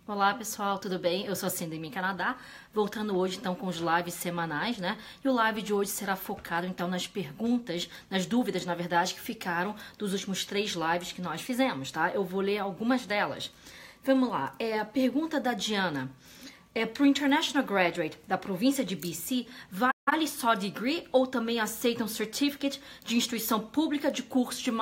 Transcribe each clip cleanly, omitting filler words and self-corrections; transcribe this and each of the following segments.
Olá pessoal, tudo bem? Eu sou a Cindy Canadá, voltando hoje então com os lives semanais, né? E o live de hoje será focado então nas perguntas, nas dúvidas, na verdade, que ficaram dos últimos 3 lives que nós fizemos, tá? Eu vou ler algumas delas. Vamos lá, a pergunta da Diana. Para o International Graduate da província de BC, vale só degree ou também aceitam certificate de instituição pública de curso de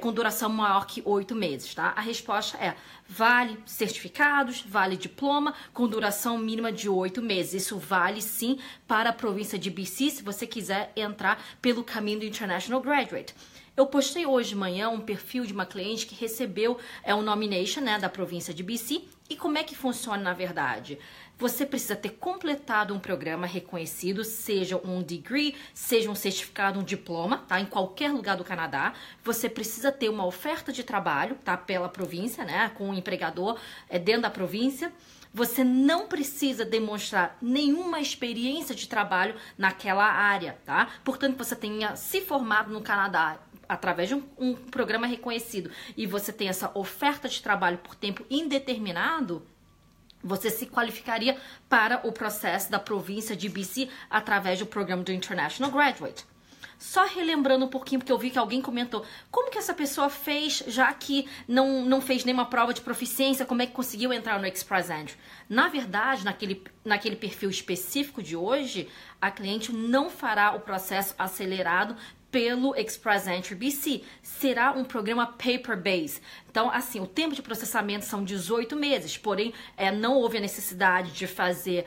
com duração maior que 8 meses, tá? A resposta é, vale certificados, vale diploma com duração mínima de 8 meses. Isso vale sim para a província de BC, se você quiser entrar pelo caminho do International Graduate. Eu postei hoje de manhã um perfil de uma cliente que recebeu um nomination, né, da província de BC. E como é que funciona na verdade? Você precisa ter completado um programa reconhecido, seja um degree, seja um certificado, um diploma, tá? Em qualquer lugar do Canadá. Você precisa ter uma oferta de trabalho, tá? Pela província, né? Com um empregador dentro da província. Você não precisa demonstrar nenhuma experiência de trabalho naquela área, tá? Portanto, você tenha se formado no Canadá através de um programa reconhecido e você tem essa oferta de trabalho por tempo indeterminado, você se qualificaria para o processo da província de BC através do programa do International Graduate. Só relembrando um pouquinho, porque eu vi que alguém comentou, como que essa pessoa fez, já que não fez nenhuma prova de proficiência, como é que conseguiu entrar no Express Entry? Na verdade, naquele perfil específico de hoje, a cliente não fará o processo acelerado pelo Express Entry BC. Será um programa paper-based. Então, assim, o tempo de processamento são 18 meses, porém, não houve a necessidade de fazer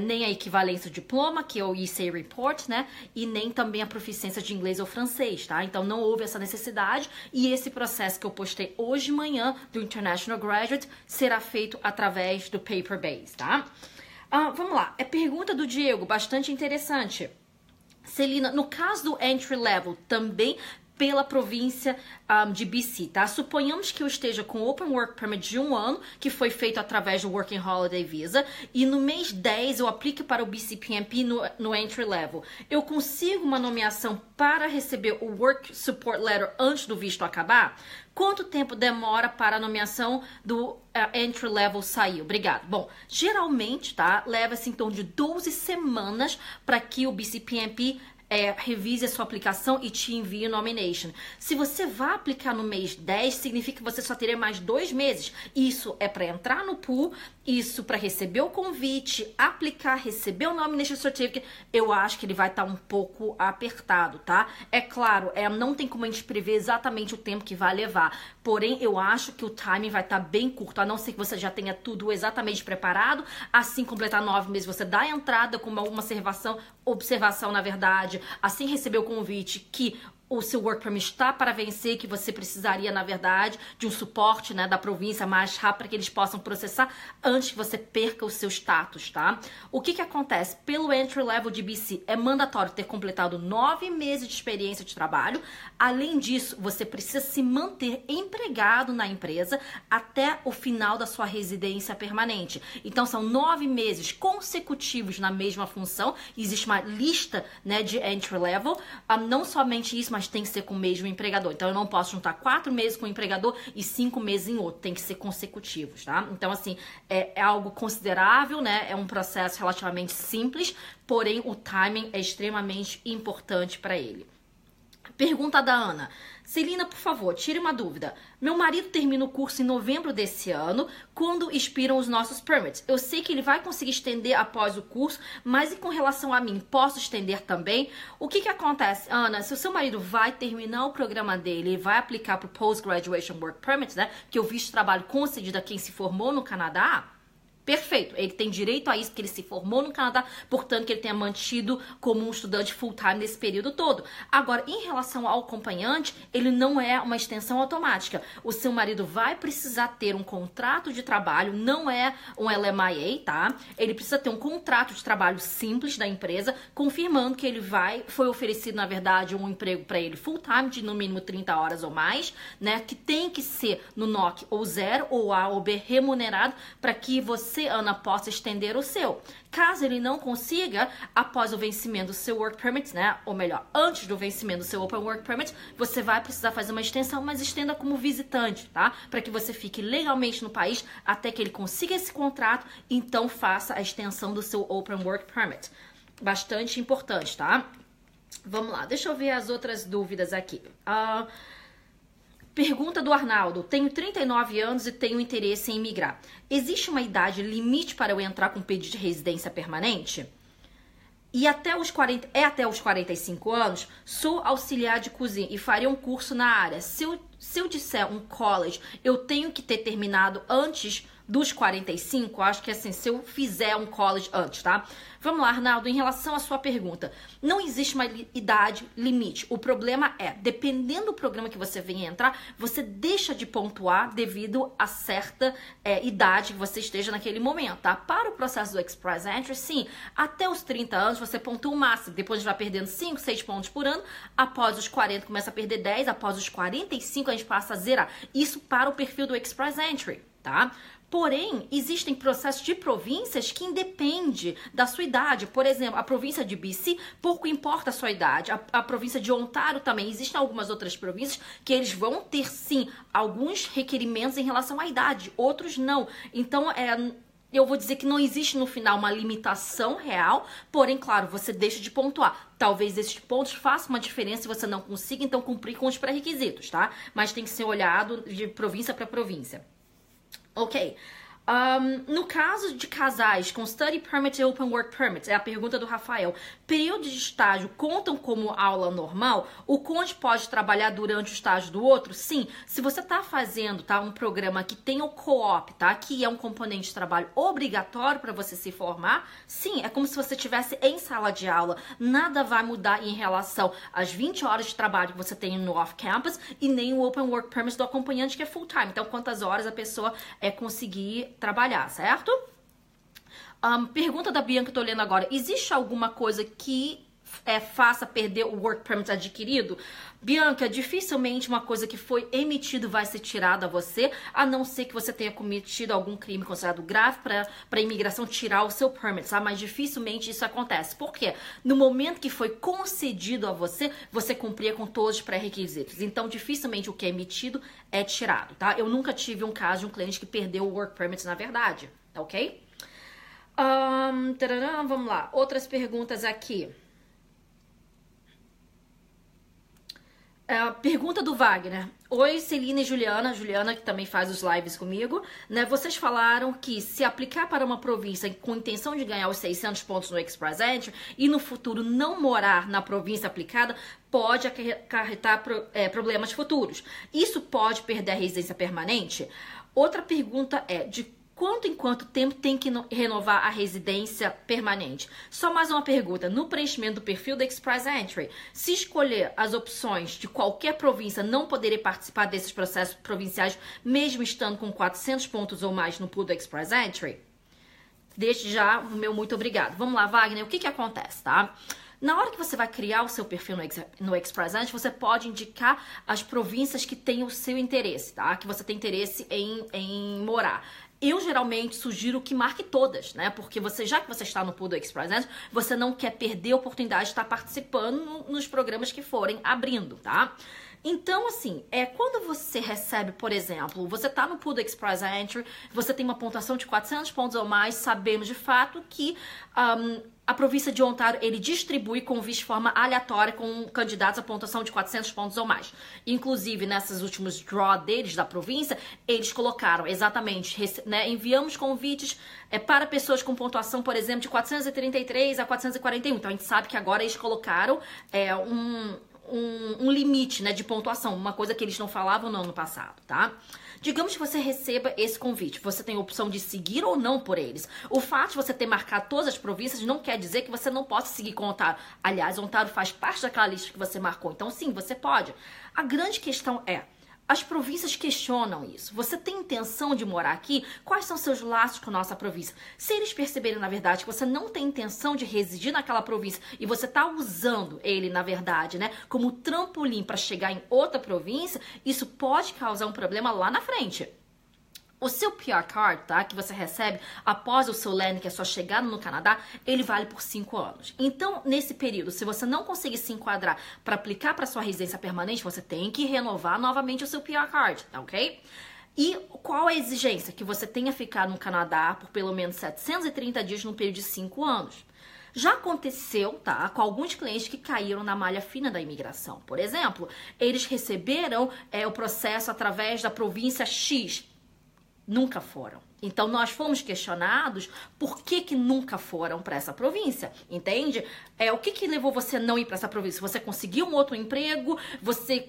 nem a equivalência do diploma, que é o Essay Report, né? E nem também a proficiência de inglês ou francês, tá? Então, não houve essa necessidade e esse processo que eu postei hoje de manhã do International Graduate será feito através do paper-based, tá? Vamos lá. Pergunta do Diego, bastante interessante. Celina, no caso do entry level, também pela província de BC, tá? Suponhamos que eu esteja com Open Work Permit de 1 ano, que foi feito através do Working Holiday Visa, e no mês 10 eu aplico para o BCPMP no entry level. Eu consigo uma nomeação para receber o Work Support Letter antes do visto acabar? Quanto tempo demora para a nomeação do entry level sair? Obrigado. Bom, geralmente, tá? Leva-se em torno de 12 semanas para que o BCPMP revise a sua aplicação e te envie o nomination. Se você vai aplicar no mês 10, significa que você só teria mais 2 meses. Isso é para entrar no pool, isso para receber o convite, aplicar, receber o nomination certificate. Eu acho que ele vai estar um pouco apertado, tá? É claro, não tem como a gente prever exatamente o tempo que vai levar. Porém, eu acho que o timing vai estar bem curto, a não ser que você já tenha tudo exatamente preparado. Assim, completar 9 meses, você dá a entrada com uma observação, na verdade, assim receber o convite que o seu Work Permit está para vencer, que você precisaria, na verdade, de um suporte, né, da província mais rápido para que eles possam processar antes que você perca o seu status, tá? O que acontece? Pelo Entry Level de BC, é mandatório ter completado 9 meses de experiência de trabalho. Além disso, você precisa se manter empregado na empresa até o final da sua residência permanente. Então, são 9 meses consecutivos na mesma função. Existe uma lista, né, de Entry Level. Não somente isso, mas tem que ser com o mesmo empregador. Então, eu não posso juntar 4 meses com o empregador e 5 meses em outro. Tem que ser consecutivos, tá? Então, assim, é algo considerável, né? É um processo relativamente simples, porém, o timing é extremamente importante para ele. Pergunta da Ana. Celina, por favor, tire uma dúvida. Meu marido termina o curso em novembro desse ano, quando expiram os nossos permits. Eu sei que ele vai conseguir estender após o curso, mas e com relação a mim, posso estender também? O que acontece, Ana? Se o seu marido vai terminar o programa dele e vai aplicar para o Post-Graduation Work Permit, né, que é o visto de trabalho concedido a quem se formou no Canadá, perfeito, ele tem direito a isso porque ele se formou no Canadá, portanto que ele tenha mantido como um estudante full-time nesse período todo. Agora, em relação ao acompanhante, ele não é uma extensão automática. O seu marido vai precisar ter um contrato de trabalho, não é um LMIA, tá? Ele precisa ter um contrato de trabalho simples da empresa, confirmando que ele foi oferecido, na verdade, um emprego para ele full-time, de no mínimo 30 horas ou mais, né? Que tem que ser no NOC ou 0 ou A ou B remunerado, para que você você, Ana, possa estender o seu. Caso ele não consiga, após o vencimento do seu Work Permit, né? Ou melhor, antes do vencimento do seu Open Work Permit, você vai precisar fazer uma extensão, mas estenda como visitante, tá? Para que você fique legalmente no país até que ele consiga esse contrato, então faça a extensão do seu Open Work Permit. Bastante importante, tá? Vamos lá, deixa eu ver as outras dúvidas aqui. Pergunta do Arnaldo. Tenho 39 anos e tenho interesse em imigrar. Existe uma idade limite para eu entrar com pedido de residência permanente? E até os 45 anos, sou auxiliar de cozinha e faria um curso na área. Se eu disser um college, eu tenho que ter terminado antes dos 45, acho que assim, se eu fizer um college antes, tá? Vamos lá, Arnaldo, em relação à sua pergunta, não existe uma idade limite. O problema é, dependendo do programa que você venha entrar, você deixa de pontuar devido a certa idade que você esteja naquele momento, tá? Para o processo do Express Entry, sim, até os 30 anos você pontua o máximo, depois a gente vai perdendo 5, 6 pontos por ano, após os 40 começa a perder 10, após os 45 a gente passa a zerar. Isso para o perfil do Express Entry, tá? Porém, existem processos de províncias que independem da sua idade. Por exemplo, a província de BC, pouco importa a sua idade. A província de Ontário também. Existem algumas outras províncias que eles vão ter, sim, alguns requerimentos em relação à idade. Outros não. Então, eu vou dizer que não existe no final uma limitação real. Porém, claro, você deixa de pontuar. Talvez esses pontos façam uma diferença se você não consiga, então, cumprir com os pré-requisitos, tá? Mas tem que ser olhado de província para província. Ok. No caso de casais com Study Permit e Open Work Permit, é a pergunta do Rafael, períodos de estágio contam como aula normal? O cônjuge pode trabalhar durante o estágio do outro? Sim. Se você está fazendo um programa que tem o co-op, tá? Que é um componente de trabalho obrigatório para você se formar, sim, é como se você estivesse em sala de aula. Nada vai mudar em relação às 20 horas de trabalho que você tem no off-campus e nem o Open Work Permit do acompanhante, que é full-time. Então, quantas horas a pessoa conseguir trabalhar, certo? Pergunta da Bianca que eu tô lendo agora. Existe alguma coisa que faça perder o Work Permit adquirido? Bianca, dificilmente uma coisa que foi emitido vai ser tirada a você, a não ser que você tenha cometido algum crime considerado grave para a imigração tirar o seu permit, tá? Mas dificilmente isso acontece. Por quê? No momento que foi concedido a você, você cumpria com todos os pré-requisitos. Então, dificilmente o que é emitido é tirado, tá? Eu nunca tive um caso de um cliente que perdeu o Work Permit na verdade, tá ok? Vamos lá. Outras perguntas aqui. Pergunta do Wagner. Oi, Celina e Juliana. Juliana, que também faz os lives comigo. Né? Vocês falaram que se aplicar para uma província com intenção de ganhar os 600 pontos no Express Entry e no futuro não morar na província aplicada, pode acarretar problemas futuros. Isso pode perder a residência permanente? Outra pergunta é, de quanto em quanto tempo tem que renovar a residência permanente? Só mais uma pergunta. No preenchimento do perfil da Express Entry, se escolher as opções de qualquer província, não poderia participar desses processos provinciais, mesmo estando com 400 pontos ou mais no pool da Express Entry? Desde já, o meu muito obrigado. Vamos lá, Wagner, o que acontece, tá? Na hora que você vai criar o seu perfil no Express Entry, você pode indicar as províncias que têm o seu interesse, tá? Que você tem interesse em morar. Eu geralmente sugiro que marque todas, né? Porque já que você está no pool do Express Entry, você não quer perder a oportunidade de estar participando nos programas que forem abrindo, tá? Então, assim, quando você recebe, por exemplo, você está no pool do Express Entry, você tem uma pontuação de 400 pontos ou mais, sabemos de fato que a província de Ontário, ele distribui convites de forma aleatória com candidatos a pontuação de 400 pontos ou mais. Inclusive, nesses últimos draw deles da província, eles colocaram exatamente, né, enviamos convites para pessoas com pontuação, por exemplo, de 433 a 441. Então, a gente sabe que agora eles colocaram um limite, né, de pontuação, uma coisa que eles não falavam no ano passado, tá? Digamos que você receba esse convite, você tem a opção de seguir ou não por eles. O fato de você ter marcado todas as províncias não quer dizer que você não possa seguir com Ontário. Aliás, Ontário faz parte daquela lista que você marcou, então sim, você pode. A grande questão as províncias questionam isso. Você tem intenção de morar aqui? Quais são seus laços com a nossa província? Se eles perceberem, na verdade, que você não tem intenção de residir naquela província e você está usando ele, na verdade, né, como trampolim para chegar em outra província, isso pode causar um problema lá na frente. O seu PR Card, tá, que você recebe após o seu landing, que é a sua chegada no Canadá, ele vale por 5 anos. Então, nesse período, se você não conseguir se enquadrar para aplicar para sua residência permanente, você tem que renovar novamente o seu PR Card, tá ok? E qual é a exigência? Que você tenha ficado no Canadá por pelo menos 730 dias no período de 5 anos. Já aconteceu, tá, com alguns clientes que caíram na malha fina da imigração. Por exemplo, eles receberam o processo através da província X. Nunca foram. Então, nós fomos questionados por que nunca foram para essa província, entende? O que levou você a não ir para essa província? Você conseguiu um outro emprego?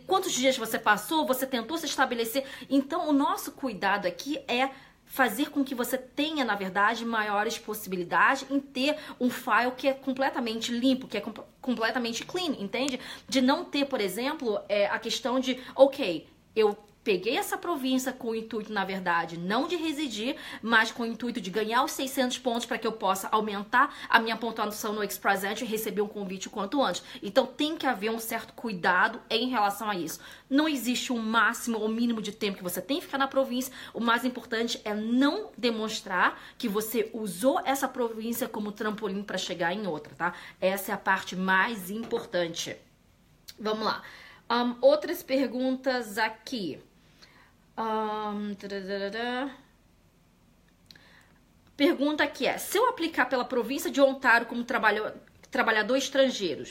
Quantos dias você passou? Você tentou se estabelecer? Então, o nosso cuidado aqui é fazer com que você tenha, na verdade, maiores possibilidades em ter um file que é completamente limpo, que é completamente clean, entende? De não ter, por exemplo, a questão de, ok, eu peguei essa província com o intuito, na verdade, não de residir, mas com o intuito de ganhar os 600 pontos para que eu possa aumentar a minha pontuação no Express Entry e receber um convite o quanto antes. Então, tem que haver um certo cuidado em relação a isso. Não existe um máximo ou mínimo de tempo que você tem que ficar na província. O mais importante é não demonstrar que você usou essa província como trampolim para chegar em outra, tá? Essa é a parte mais importante. Vamos lá. Outras perguntas aqui. Pergunta aqui se eu aplicar pela província de Ontário como trabalhador estrangeiro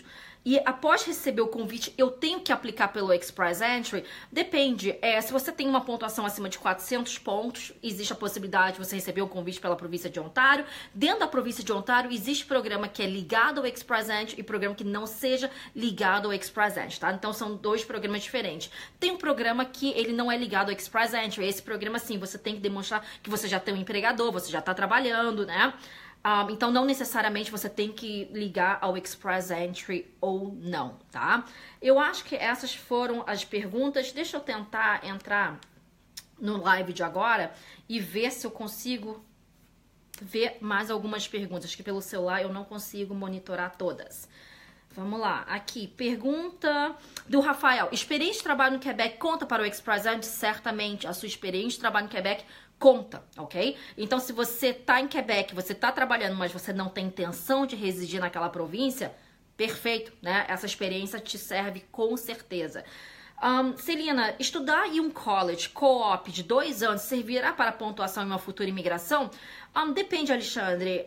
e após receber o convite eu tenho que aplicar pelo Express Entry, depende. Se você tem uma pontuação acima de 400 pontos, existe a possibilidade de você receber o convite pela província de Ontário. Dentro da província de Ontário, existe programa que é ligado ao Express Entry e programa que não seja ligado ao Express Entry, tá? Então, são dois programas diferentes. Tem um programa que ele não é ligado ao Express Entry. Esse programa, sim, você tem que demonstrar que você já tem um empregador, você já está trabalhando, né? Então, não necessariamente você tem que ligar ao Express Entry ou não, tá? Eu acho que essas foram as perguntas. Deixa eu tentar entrar no live de agora e ver se eu consigo ver mais algumas perguntas, que pelo celular eu não consigo monitorar todas. Vamos lá, aqui, pergunta do Rafael. Experiência de trabalho no Quebec conta para o Express Entry? Certamente, a sua experiência de trabalho no Quebec conta, ok? Então, se você tá em Quebec, você tá trabalhando, mas você não tem intenção de residir naquela província, perfeito, né? Essa experiência te serve com certeza. Celina, estudar em um college co-op de 2 anos servirá para pontuação em uma futura imigração? Depende, Alexandre.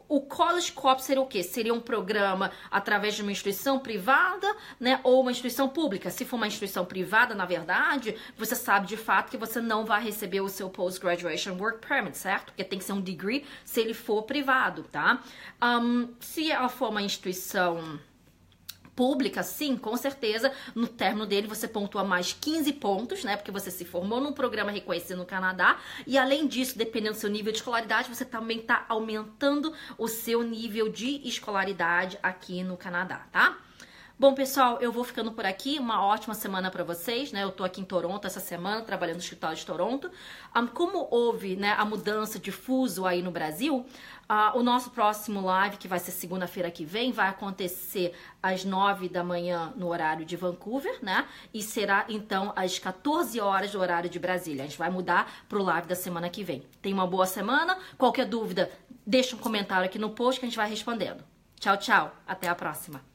O College Co-op seria o quê? Seria um programa através de uma instituição privada, né? Ou uma instituição pública. Se for uma instituição privada, na verdade, você sabe de fato que você não vai receber o seu Post-Graduation Work Permit, certo? Porque tem que ser um degree se ele for privado, tá? Se ela for uma instituição pública, sim, com certeza, no término dele você pontua mais 15 pontos, né, porque você se formou num programa reconhecido no Canadá, e além disso, dependendo do seu nível de escolaridade, você também está aumentando o seu nível de escolaridade aqui no Canadá, tá? Bom, pessoal, eu vou ficando por aqui. Uma ótima semana para vocês, né? Eu tô aqui em Toronto essa semana, trabalhando no escritório de Toronto. Como houve, né, a mudança de fuso aí no Brasil, o nosso próximo live, que vai ser segunda-feira que vem, vai acontecer às 9 da manhã no horário de Vancouver, né? E será, então, às 14 horas do horário de Brasília. A gente vai mudar pro live da semana que vem. Tenha uma boa semana. Qualquer dúvida, deixa um comentário aqui no post que a gente vai respondendo. Tchau, tchau. Até a próxima.